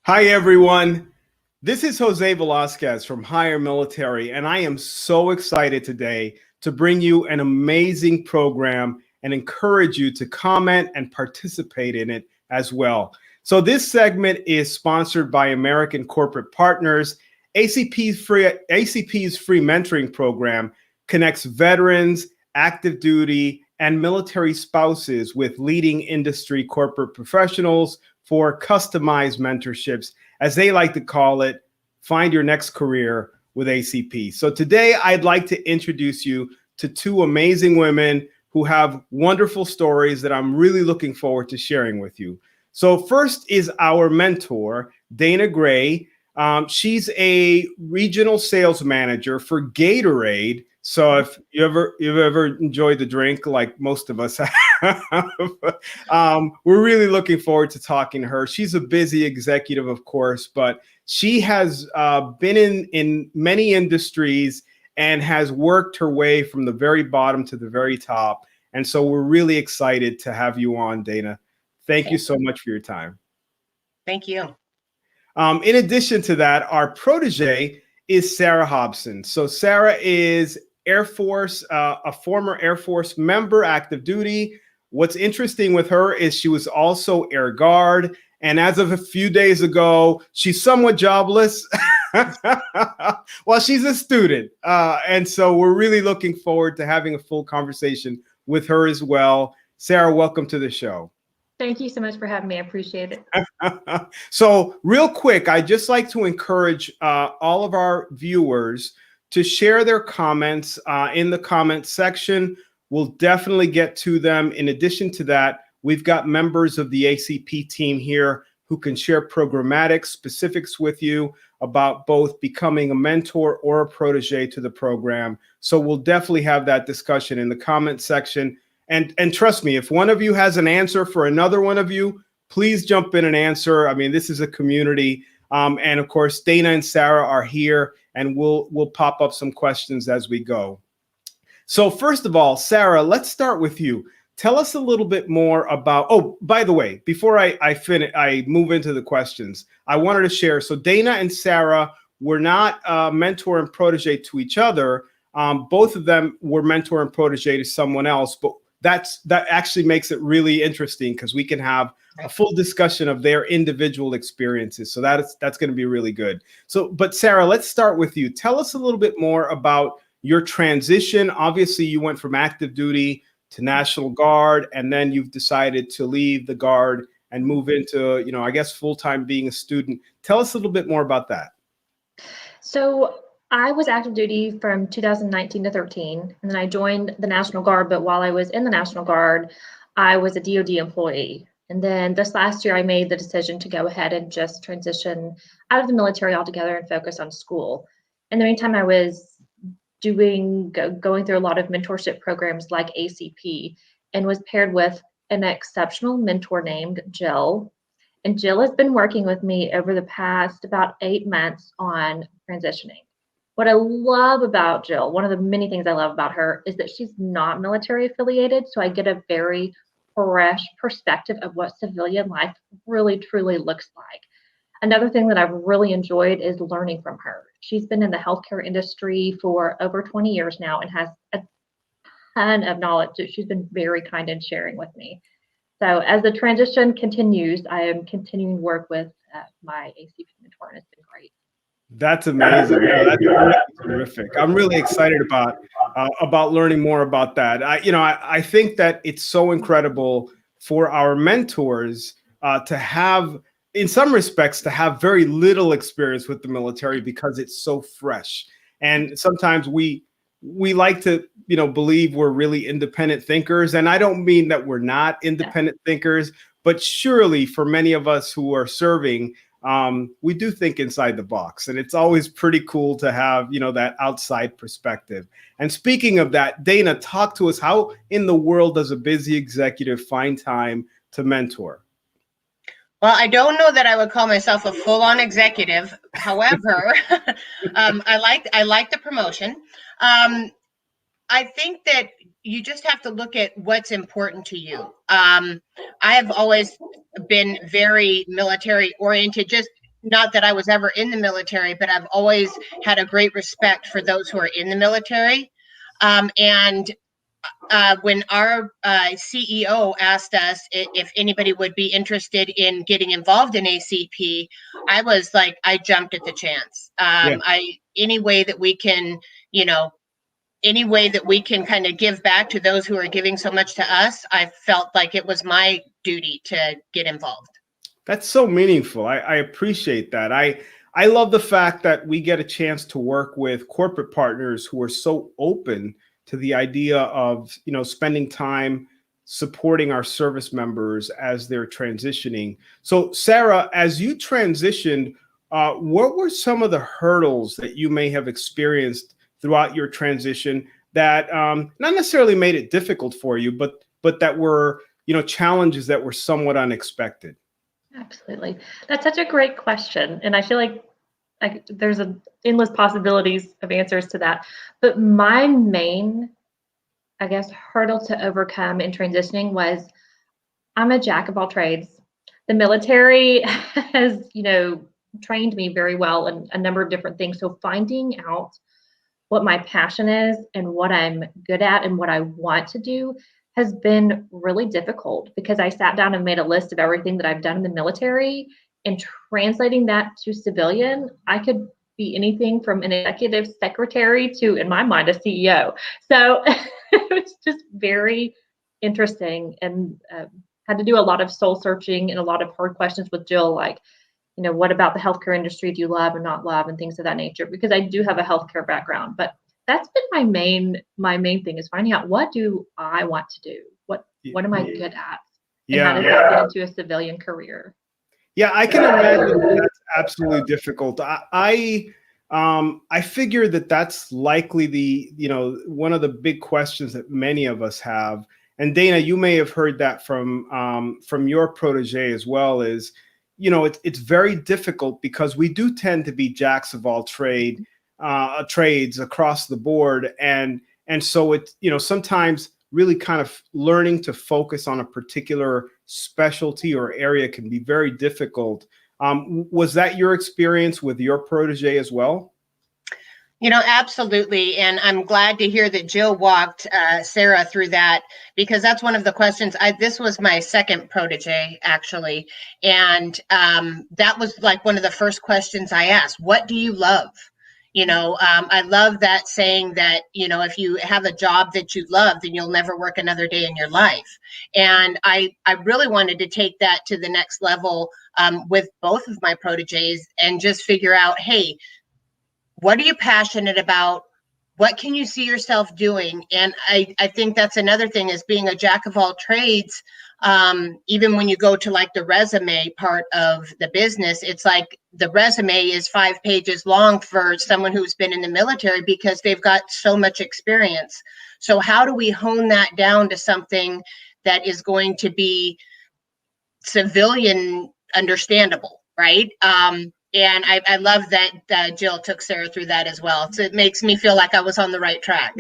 Hi, everyone. This is Jose Velasquez from Higher Military, and I am so excited today to bring you an amazing program and encourage you to comment and participate in it as well. So this segment is sponsored by American Corporate Partners. ACP's free mentoring program connects veterans, active duty, and military spouses with leading industry corporate professionals for customized mentorships, as they like to call it. Find your next career with ACP. So today I'd like to introduce you to two amazing women who have wonderful stories that I'm really looking forward to sharing with you. So first is our mentor, Dana Gray. She's a regional sales manager for Gatorade. So if you've ever enjoyed the drink, like most of us have, we're really looking forward to talking to her. She's a busy executive, of course, but she has been in many industries and has worked her way from the very bottom to the very top. And so we're really excited to have you on, Dana. Thank you so much for your time. Thank you. In addition to that, our protege is Sarah Hobson. So Sarah is Air Force, a former Air Force member, active duty. What's interesting with her is she was also Air Guard. And as of a few days ago, she's somewhat jobless. Well, she's a student. And so we're really looking forward to having a full conversation with her as well. Sarah, welcome to the show. Thank you so much for having me. I appreciate it. So real quick, I'd just like to encourage all of our viewers to share their comments in the comments section. We'll definitely get to them. In addition to that, we've got members of the ACP team here who can share programmatic specifics with you about both becoming a mentor or a protege to the program. So we'll definitely have that discussion in the comment section. And trust me, if one of you has an answer for another one of you, please jump in and answer. I mean, this is a community. And of course, Dana and Sarah are here, and we'll pop up some questions as we go. So first of all, Sarah, let's start with you. Tell us a little bit more about, oh, by the way, before I move into the questions, I wanted to share. So Dana and Sarah were not mentor and protege to each other. Both of them were mentor and protege to someone else, but that actually makes it really interesting because we can have a full discussion of their individual experiences. So that's going to be really good. So, but Sarah, let's start with you. Tell us a little bit more about your transition. Obviously, you went from active duty to National Guard, and then you've decided to leave the Guard and move into, I guess, full-time being a student. Tell us a little bit more about that. So I was active duty from 2019 to 13, and then I joined the National Guard. But while I was in the National Guard, I was a DoD employee. And then this last year, I made the decision to go ahead and just transition out of the military altogether and focus on school. In the meantime, I was going through a lot of mentorship programs like ACP, and was paired with an exceptional mentor named Jill. And Jill has been working with me over the past about 8 months on transitioning. What I love about Jill, one of the many things I love about her, is that she's not military affiliated. So I get a very fresh perspective of what civilian life really, truly looks like. Another thing that I've really enjoyed is learning from her. She's been in the healthcare industry for over 20 years now and has a ton of knowledge that she's been very kind in sharing with me. So as the transition continues, I am continuing to work with my ACP mentor, and it's been great. That's amazing. That's really terrific. I'm really excited about learning more about that. I think that it's so incredible for our mentors to have, in some respects, to have very little experience with the military because it's so fresh. And sometimes we like to, believe we're really independent thinkers. And I don't mean that we're not independent thinkers, but surely for many of us who are serving, we do think inside the box, and it's always pretty cool to have, that outside perspective. And speaking of that, Dana, talk to us. How in the world does a busy executive find time to mentor? Well, I don't know that I would call myself a full-on executive. However, I like the promotion. I think that you just have to look at what's important to you. I have always been very military oriented, just not that I was ever in the military, but I've always had a great respect for those who are in the military. And when our CEO asked us if anybody would be interested in getting involved in ACP, I was like, I jumped at the chance. Any way that we can, any way that we can kind of give back to those who are giving so much to us, I felt like it was my duty to get involved. That's so meaningful. I appreciate that. I love the fact that we get a chance to work with corporate partners who are so open to the idea of, spending time supporting our service members as they're transitioning. So, Sarah, as you transitioned, what were some of the hurdles that you may have experienced throughout your transition that not necessarily made it difficult for you, but that were, challenges that were somewhat unexpected? Absolutely. That's such a great question. And I feel like there's endless possibilities of answers to that. But my main, hurdle to overcome in transitioning was I'm a jack of all trades. The military has, trained me very well in a number of different things. So finding out what my passion is and what I'm good at and what I want to do has been really difficult, because I sat down and made a list of everything that I've done in the military, and translating that to civilian, I could be anything from an executive secretary to, in my mind, a CEO. So it was just very interesting, and had to do a lot of soul searching and a lot of hard questions with Jill, like, what about the healthcare industry do you love or not love, and things of that nature, because I do have a healthcare background. But that's been my main thing, is finding out, what do I want to do? What am I good at? And how does that get into a civilian career? Yeah, I can imagine that's absolutely difficult. I figure that that's likely one of the big questions that many of us have. And Dana, you may have heard that from your protege as well. Is it's very difficult, because we do tend to be jacks of all trades across the board, and so it's sometimes really kind of learning to focus on a particular specialty or area can be very difficult. Was that your experience with your protege as well? Absolutely. And I'm glad to hear that Jill walked Sarah through that, because that's one of the questions. This was my second protege, actually. And that was like one of the first questions I asked. What do you love? I love that saying that, if you have a job that you love, then you'll never work another day in your life. And I really wanted to take that to the next level with both of my proteges, and just figure out, hey, what are you passionate about? What can you see yourself doing? And I think that's another thing, is being a jack of all trades. Even when you go to like the resume part of the business, it's like the resume is 5 pages long for someone who's been in the military, because they've got so much experience. So how do we hone that down to something that is going to be civilian understandable, right? And I love that Jill took Sarah through that as well. So it makes me feel like I was on the right track.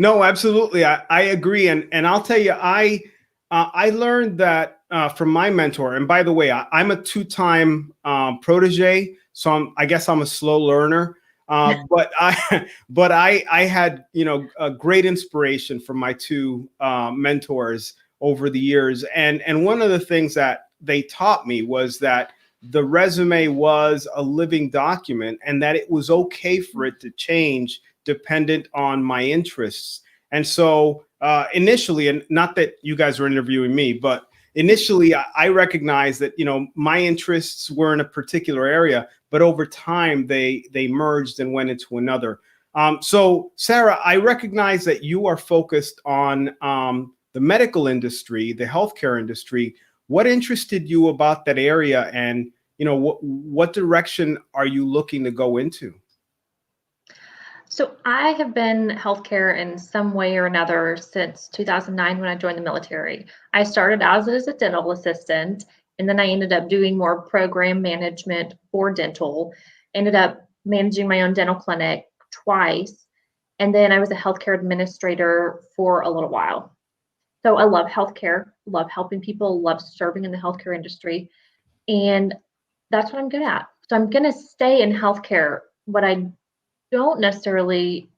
No, absolutely. I agree. And I'll tell you, I learned that from my mentor. And by the way, I'm a 2-time protege, so I guess I'm a slow learner. But I had a great inspiration from my 2 mentors over the years. And one of the things that they taught me was that the resume was a living document, and that it was okay for it to change dependent on my interests. And so initially, and not that you guys were interviewing me, but initially I recognized that, my interests were in a particular area, but over time they merged and went into another. So Sarah, I recognize that you are focused on the medical industry, the healthcare industry. What interested you about that area, and what direction are you looking to go into? So I have been healthcare in some way or another since 2009, when I joined the military. I started out as a dental assistant, and then I ended up doing more program management for dental, ended up managing my own dental clinic twice, and then I was a healthcare administrator for a little while. So I love healthcare, love helping people, love serving in the healthcare industry. And that's what I'm good at. So I'm going to stay in healthcare. What I don't necessarily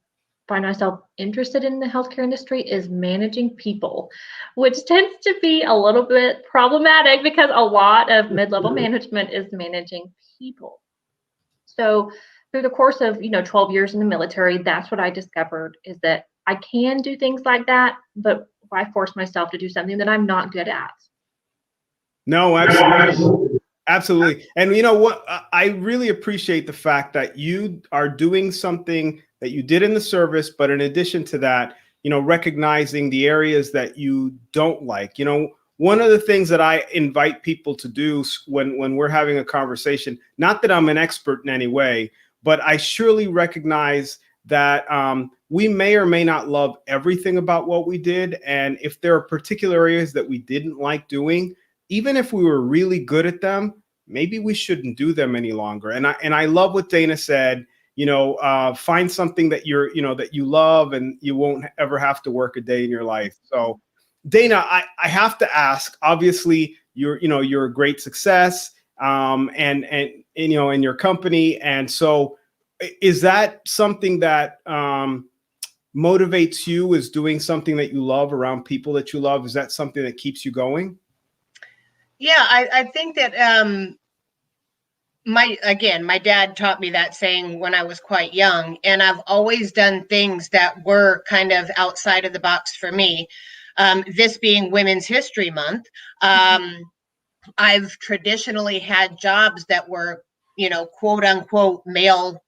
find myself interested in the healthcare industry is managing people, which tends to be a little bit problematic because a lot of mid-level management is managing people. So through the course of 12 years in the military, that's what I discovered, is that I can do things like that, but why force myself to do something that I'm not good at? No, absolutely. Absolutely. And you know what? I really appreciate the fact that you are doing something that you did in the service, but in addition to that, recognizing the areas that you don't like. One of the things that I invite people to do when we're having a conversation, not that I'm an expert in any way, but I surely recognize that we may or may not love everything about what we did. And if there are particular areas that we didn't like doing, even if we were really good at them, maybe we shouldn't do them any longer. And I love what Dana said. Find something that that you love, and you won't ever have to work a day in your life. So, Dana, I have to ask. Obviously, you're a great success, and in your company, and so is that something that motivates you? Is doing something that you love around people that you love? Is that something that keeps you going? Yeah, I think that my dad taught me that saying when I was quite young, and I've always done things that were kind of outside of the box for me. This being Women's History Month, I've traditionally had jobs that were, quote unquote male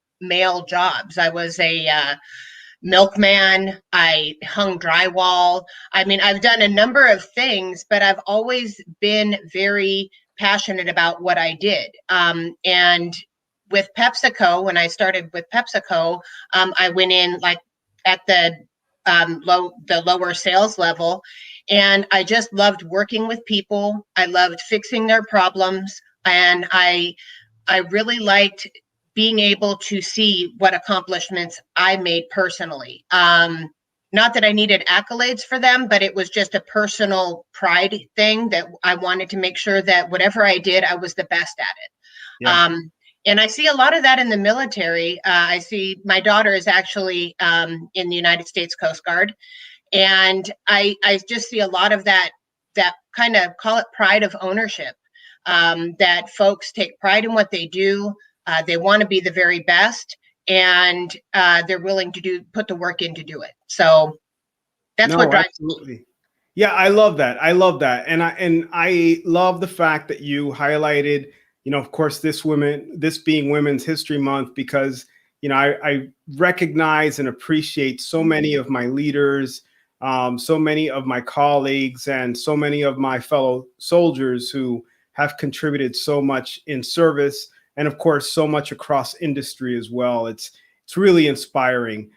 jobs. I was a milkman. I hung drywall. I mean, I've done a number of things, but I've always been very passionate about what I did. And with PepsiCo, when I started with PepsiCo, I went in like at the lower sales level, and I just loved working with people. I loved fixing their problems, and I really liked being able to see what accomplishments I made personally. Not that I needed accolades for them, but it was just a personal pride thing that I wanted to make sure that whatever I did, I was the best at it. Yeah. And I see a lot of that in the military. I see my daughter is actually in the United States Coast Guard. And I just see a lot of that kind of, call it pride of ownership, that folks take pride in what they do. They want to be the very best, and they're willing to put the work in to do it. So that's what drives me. Yeah, I love that. I love that. And I love the fact that you highlighted, of course, this being Women's History Month, because, I recognize and appreciate so many of my leaders, so many of my colleagues, and so many of my fellow soldiers who have contributed so much in service, and of course, so much across industry as well. It's really inspiring.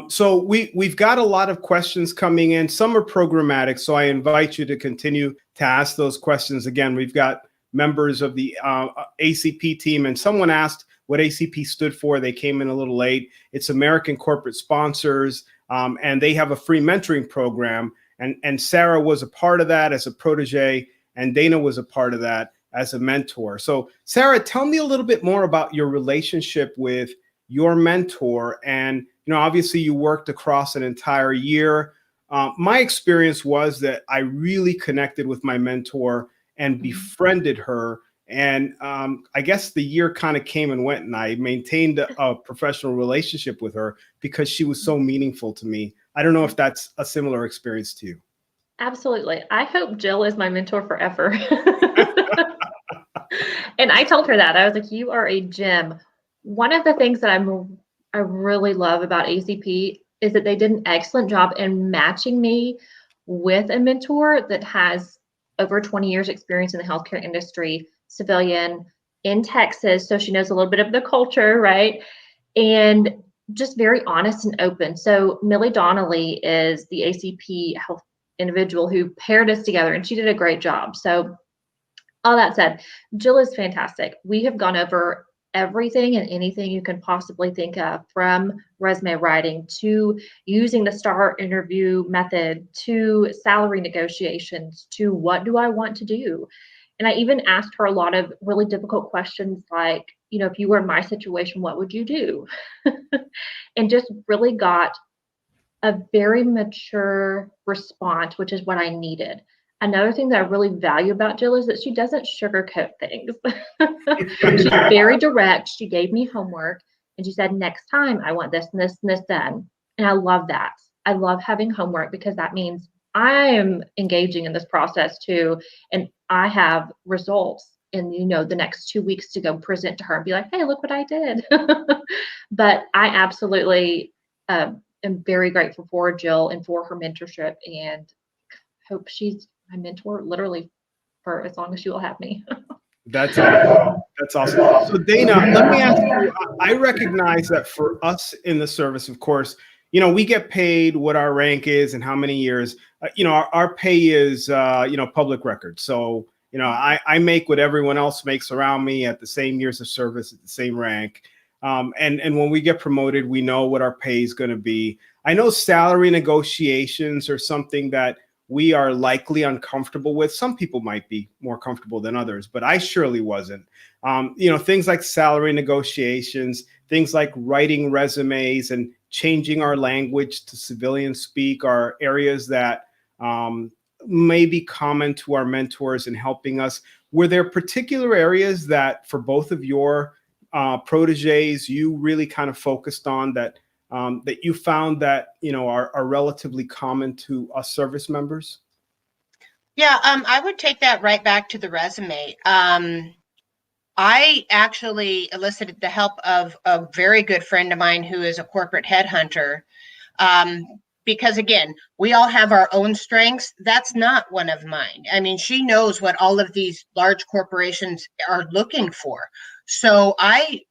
So we've got a lot of questions coming in. Some are programmatic, so I invite you to continue to ask those questions. Again, we've got members of the ACP team, and someone asked what ACP stood for. They came in a little late. It's American Corporate Sponsors, and they have a free mentoring program. And Sarah was a part of that as a protege, and Dana was a part of that as a mentor. So Sarah, tell me a little bit more about your relationship with your mentor. And, obviously you worked across an entire year. My experience was that I really connected with my mentor and befriended her. And I guess the year kind of came and went, and I maintained a professional relationship with her because she was so meaningful to me. I don't know if that's a similar experience to you. Absolutely. I hope Jill is my mentor forever. And I told her that. I was like, you are a gem. One of the things that I really love about ACP is that they did an excellent job in matching me with a mentor that has over 20 years experience in the healthcare industry, civilian, in Texas. So she knows a little bit of the culture, right? And just very honest and open. So Millie Donnelly is the ACP health individual who paired us together, and she did a great job. So all that said, Jill is fantastic. We have gone over everything and anything you can possibly think of, from resume writing to using the STAR interview method to salary negotiations to what do I want to do. And I even asked her a lot of really difficult questions like, you know, if you were in my situation, what would you do? And just really got a very mature response, which is what I needed. Another thing that I really value about Jill is that she doesn't sugarcoat things. She's very direct. She gave me homework and she said, next time I want this and this and this done. And I love that. I love having homework because that means I am engaging in this process too. And I have results in, you know, the next 2 weeks to go present to her and be like, hey, look what I did. But I absolutely am very grateful for Jill and for her mentorship, and hope she's my mentor literally for as long as she will have me. That's awesome. That's awesome. So Dana, let me ask you, I recognize that for us in the service, of course, you know, we get paid what our rank is and how many years, you know, our pay is, you know, public record. So, you know, I make what everyone else makes around me at the same years of service, at the same rank. And when we get promoted, we know what our pay is going to be. I know salary negotiations are something that we are likely uncomfortable with. Some people might be more comfortable than others, but I surely wasn't. You know, things like salary negotiations, things like writing resumes and changing our language to civilian speak are areas that may be common to our mentors in helping us. Were there particular areas that for both of your proteges you really kind of focused on that that you found that, you know, are relatively common to us service members? Yeah, I would take that right back to the resume. I actually elicited the help of a very good friend of mine who is a corporate headhunter. Because again, we all have our own strengths. That's not one of mine. I mean, she knows what all of these large corporations are looking for. So I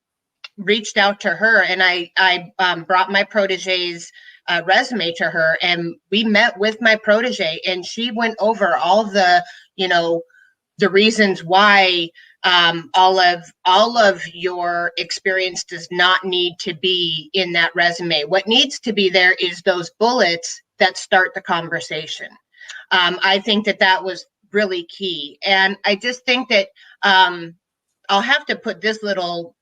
reached out to her and I brought my protege's resume to her, and we met with my protege, and she went over all the, you know, the reasons why all of your experience does not need to be in that resume. What needs to be there is those bullets that start the conversation. I think that was really key. And I just think that I'll have to put this little,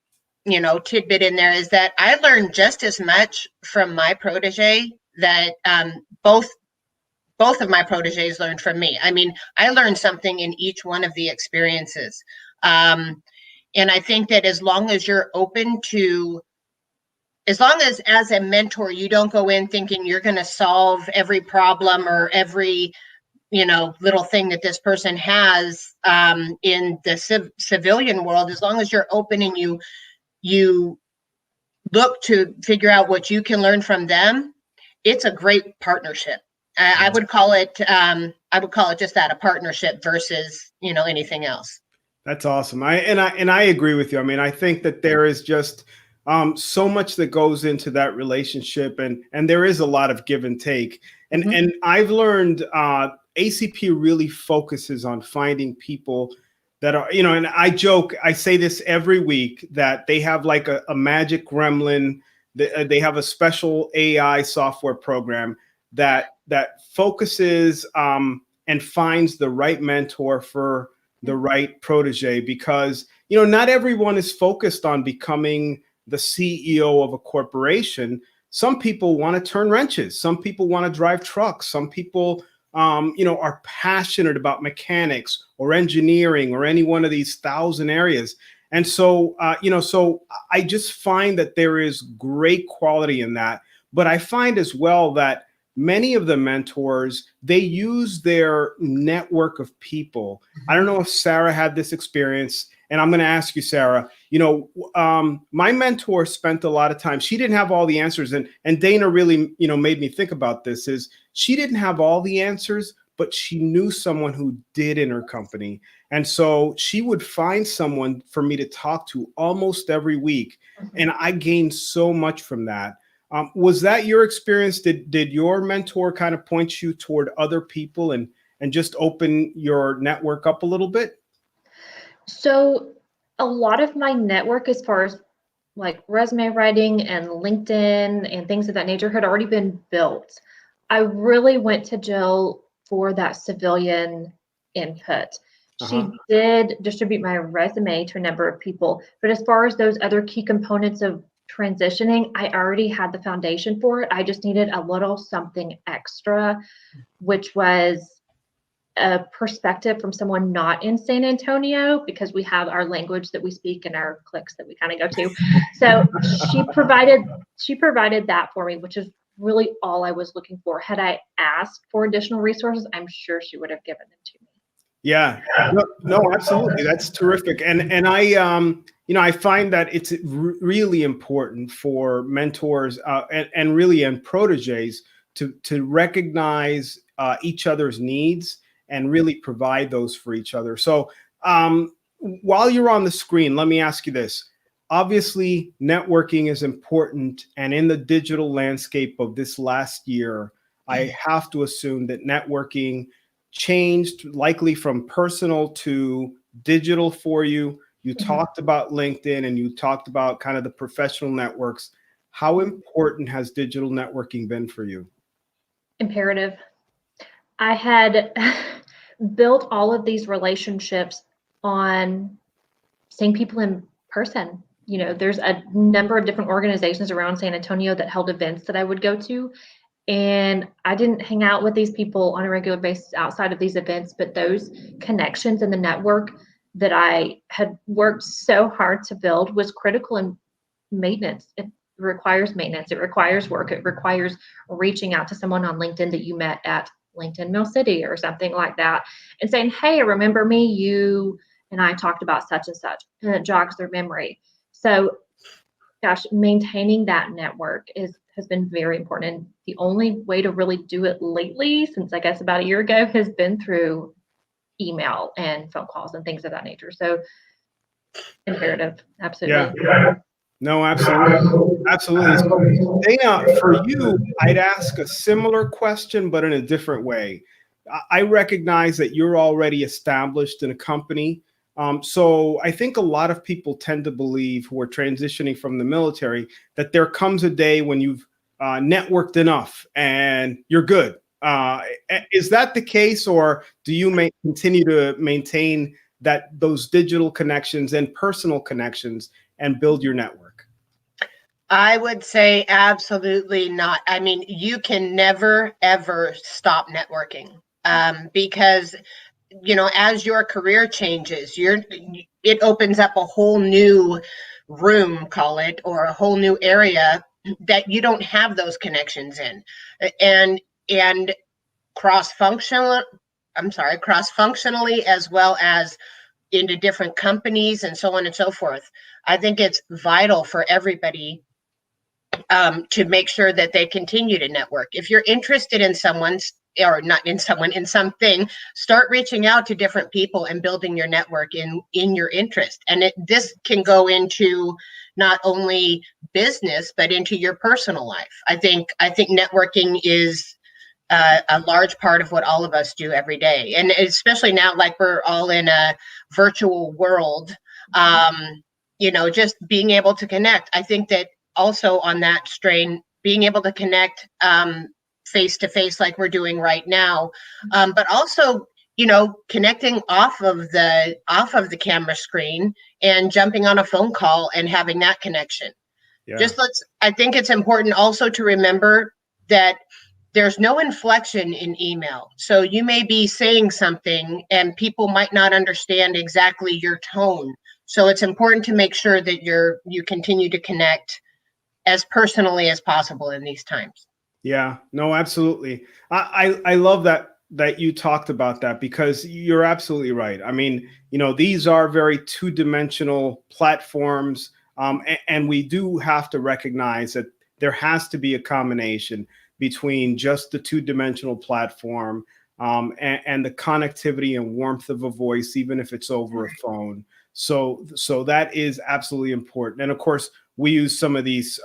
you know, tidbit in there, is that I learned just as much from my protege that both of my proteges learned from me. I mean, I learned something in each one of the experiences. And I think that as long as you're open to, as long as a mentor, you don't go in thinking you're going to solve every problem or every, you know, little thing that this person has in the civilian world, as long as you're open and you look to figure out what you can learn from them, it's a great partnership. I would call it just that, a partnership versus, you know, anything else. That's awesome. I agree with you. I mean, I think that there is just so much that goes into that relationship, and there is a lot of give and take. And Mm-hmm. and I've learned ACP really focuses on finding people that are, you know, and I joke, I say this every week, that they have like a magic gremlin. They have a special AI software program that focuses and finds the right mentor for the right protege, because, you know, not everyone is focused on becoming the CEO of a corporation. Some people want to turn wrenches. Some people want to drive trucks. Some people, you know, are passionate about mechanics or engineering or any one of these 1,000 areas. And so, you know, so I just find that there is great quality in that. But I find as well that many of the mentors, they use their network of people. I don't know if Sarah had this experience, and I'm going to ask you, Sarah. You know, my mentor spent a lot of time. She didn't have all the answers, and Dana really, you know, made me think about this. Is she didn't have all the answers, but she knew someone who did in her company, and so she would find someone for me to talk to almost every week, and I gained so much from that. Was that your experience? Did your mentor kind of point you toward other people and just open your network up a little bit? So a lot of my network, as far as like resume writing and LinkedIn and things of that nature, had already been built. I really went to Jill for that civilian input. She did distribute my resume to a number of people, but as far as those other key components of transitioning, I already had the foundation for it. I just needed a little something extra, which was a perspective from someone not in San Antonio, because we have our language that we speak and our cliques that we kind of go to. So she provided that for me, which is really all I was looking for. Had I asked for additional resources, I'm sure she would have given them to me. Yeah, no, absolutely. That's terrific. And I, I find that it's really important for mentors and really and proteges to recognize each other's needs and really provide those for each other. So while you're on the screen, let me ask you this. Obviously, networking is important. And in the digital landscape of this last year, I have to assume that networking changed likely from personal to digital for you. You talked about LinkedIn and you talked about kind of the professional networks. How important has digital networking been for you? Imperative. I had built all of these relationships on seeing people in person. There's a number of different organizations around San Antonio that held events that I would go to. And I didn't hang out with these people on a regular basis outside of these events, but those connections and the network that I had worked so hard to build was critical in maintenance. It requires maintenance. It requires work. It requires reaching out to someone on LinkedIn that you met at LinkedIn Mill City or something like that and saying, hey, remember me? You and I talked about such and such, and it jogs their memory. So gosh, maintaining that network has been very important. And the only way to really do it lately, since I guess about a year ago, has been through email and phone calls and things of that nature. So imperative, absolutely. Yeah. No, absolutely. Absolutely. So, Dana, for you, I'd ask a similar question, but in a different way. I recognize that you're already established in a company. So I think a lot of people tend to believe who are transitioning from the military that there comes a day when you've networked enough and you're good. Is that the case, or do you continue to maintain those digital connections and personal connections and build your network? I would say absolutely not. I mean, you can never, ever stop networking because as your career changes, it opens up a whole new room, call it, or a whole new area that you don't have those connections in, and cross-functionally, as well as into different companies and so on and so forth. I think it's vital for everybody to make sure that they continue to network. If you're interested in in something, start reaching out to different people and building your network in your interest. And this can go into not only business, but into your personal life. I think networking is a large part of what all of us do every day. And especially now, like we're all in a virtual world, just being able to connect. I think that also on that strain, being able to connect face to face like we're doing right now, but also connecting off of the camera screen and jumping on a phone call and having that connection. Yeah. I think it's important also to remember that there's no inflection in email. So you may be saying something and people might not understand exactly your tone. So it's important to make sure that you continue to connect as personally as possible in these times. Yeah, no, absolutely. I love that you talked about that, because you're absolutely right. I mean, these are very two-dimensional platforms, and we do have to recognize that there has to be a combination between just the two-dimensional platform and the connectivity and warmth of a voice, even if it's over a phone. So that is absolutely important. And of course, we use some of these,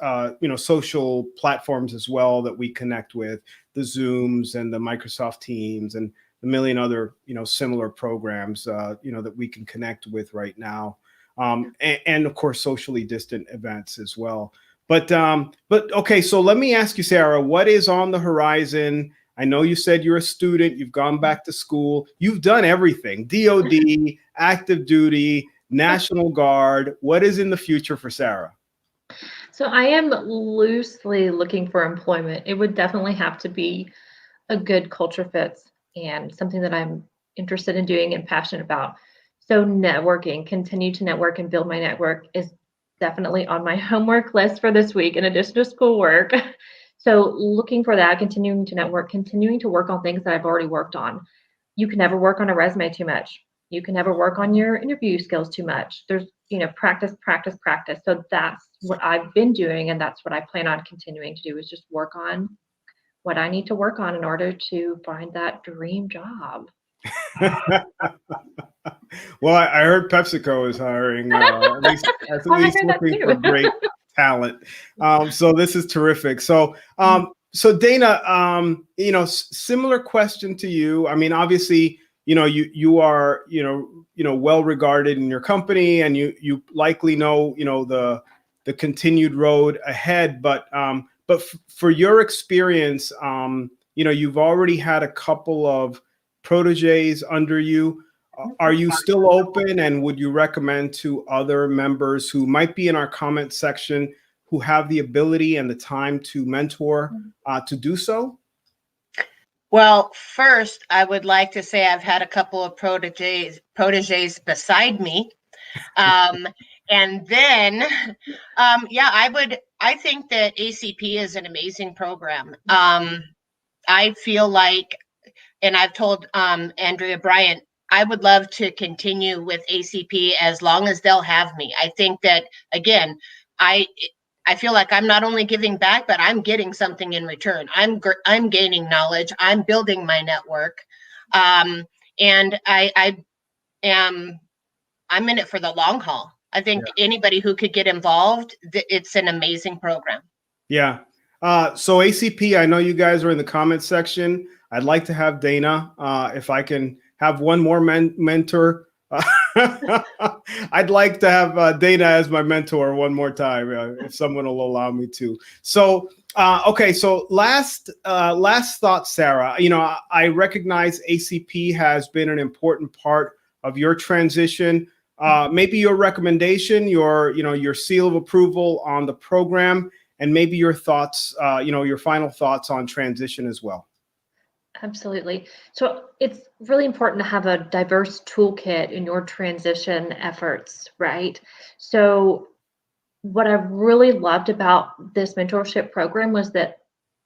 social platforms as well that we connect with, the Zooms and the Microsoft Teams and a million other, similar programs, that we can connect with right now. And of course, socially distant events as well. But okay, so let me ask you, Sarah, what is on the horizon? I know you said you're a student, you've gone back to school, you've done everything, DOD, active duty, National Guard. What is in the future for Sarah? So I am loosely looking for employment. It would definitely have to be a good culture fit and something that I'm interested in doing and passionate about. So networking, continue to network and build my network is definitely on my homework list for this week in addition to schoolwork. So looking for that, continuing to network, continuing to work on things that I've already worked on. You can never work on a resume too much. You can never work on your interview skills too much. There's, practice, practice, practice. So that's what I've been doing. And that's what I plan on continuing to do, is just work on what I need to work on in order to find that dream job. Well, I heard PepsiCo is hiring, at least looking for great talent. So this is terrific. So, so Dana, similar question to you. I mean, obviously, you are, well regarded in your company, and you likely know, the continued road ahead. But for your experience, you've already had a couple of proteges under you. Are you still open, and would you recommend to other members who might be in our comment section who have the ability and the time to mentor to do so? Well, first, I would like to say I've had a couple of proteges beside me. And then, I think that ACP is an amazing program. I feel like, and I've told Andrea Bryant, I would love to continue with ACP as long as they'll have me. I think that, again, I feel like I'm not only giving back, but I'm getting something in return. I'm gaining knowledge. I'm building my network, and I'm in it for the long haul. I think anybody who could get involved, it's an amazing program. Yeah. So ACP, I know you guys are in the comments section. I'd like to have Dana, if I can have one more mentor. I'd like to have Dana as my mentor one more time, if someone will allow me to. So, okay. So last thought, Sarah, I recognize ACP has been an important part of your transition. Maybe your recommendation, your seal of approval on the program, and maybe your thoughts, your final thoughts on transition as well. Absolutely. So it's really important to have a diverse toolkit in your transition efforts, right? So what I've really loved about this mentorship program was that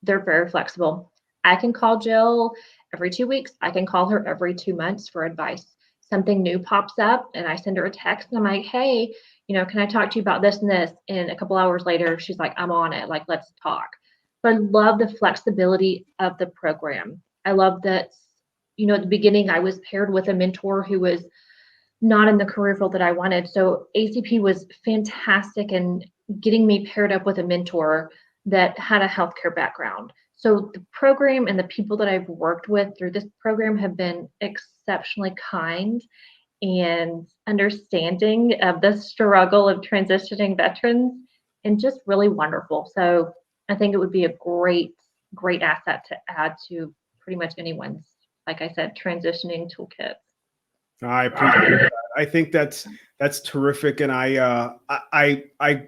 they're very flexible. I can call Jill every 2 weeks. I can call her every 2 months for advice. Something new pops up and I send her a text and I'm like, hey, can I talk to you about this and this? And a couple hours later, she's like, I'm on it. Like, let's talk. So I love the flexibility of the program. I love that, at the beginning, I was paired with a mentor who was not in the career field that I wanted. So ACP was fantastic in getting me paired up with a mentor that had a healthcare background. So the program and the people that I've worked with through this program have been exceptionally kind and understanding of the struggle of transitioning veterans, and just really wonderful. So I think it would be a great asset to add to pretty much anyone's, like I said, transitioning toolkit. I appreciate that. I think that's terrific, and I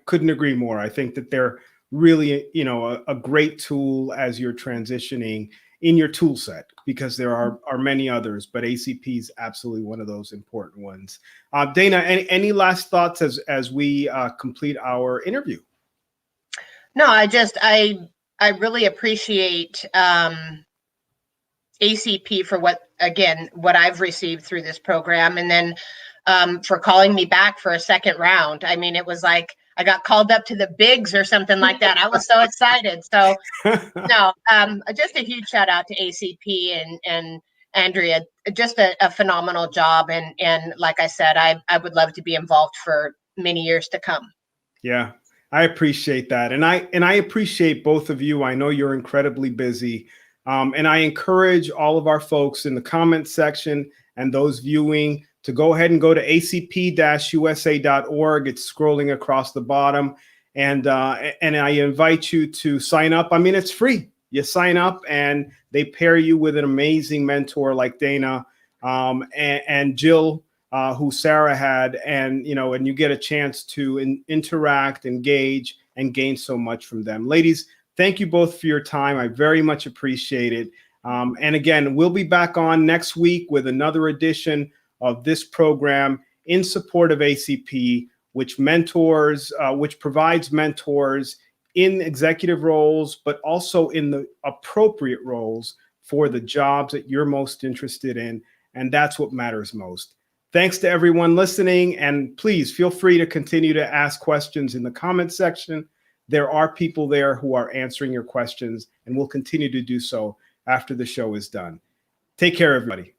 couldn't agree more. I think that they're really, a great tool as you're transitioning in your tool set, because there are many others, but ACP is absolutely one of those important ones. Dana, any last thoughts as we complete our interview? No, I really appreciate ACP for what I've received through this program, and then for calling me back for a second round. I mean, it was like I got called up to the bigs or something like that. I was so excited. So no, just a huge shout out to ACP and Andrea. Just a phenomenal job, and like I said, I would love to be involved for many years to come. Yeah, I appreciate that, and I appreciate both of you. I know you're incredibly busy. And I encourage all of our folks in the comments section and those viewing to go ahead and go to acp-usa.org. It's scrolling across the bottom. And I invite you to sign up. I mean, it's free. You sign up and they pair you with an amazing mentor like Dana and Jill, who Sarah had, and and you get a chance to interact, engage, and gain so much from them. Ladies, thank you both for your time. I very much appreciate it. And again, we'll be back on next week with another edition of this program in support of ACP, which provides mentors in executive roles, but also in the appropriate roles for the jobs that you're most interested in. And that's what matters most. Thanks to everyone listening. And please feel free to continue to ask questions in the comment section. There are people there who are answering your questions, and will continue to do so after the show is done. Take care, everybody.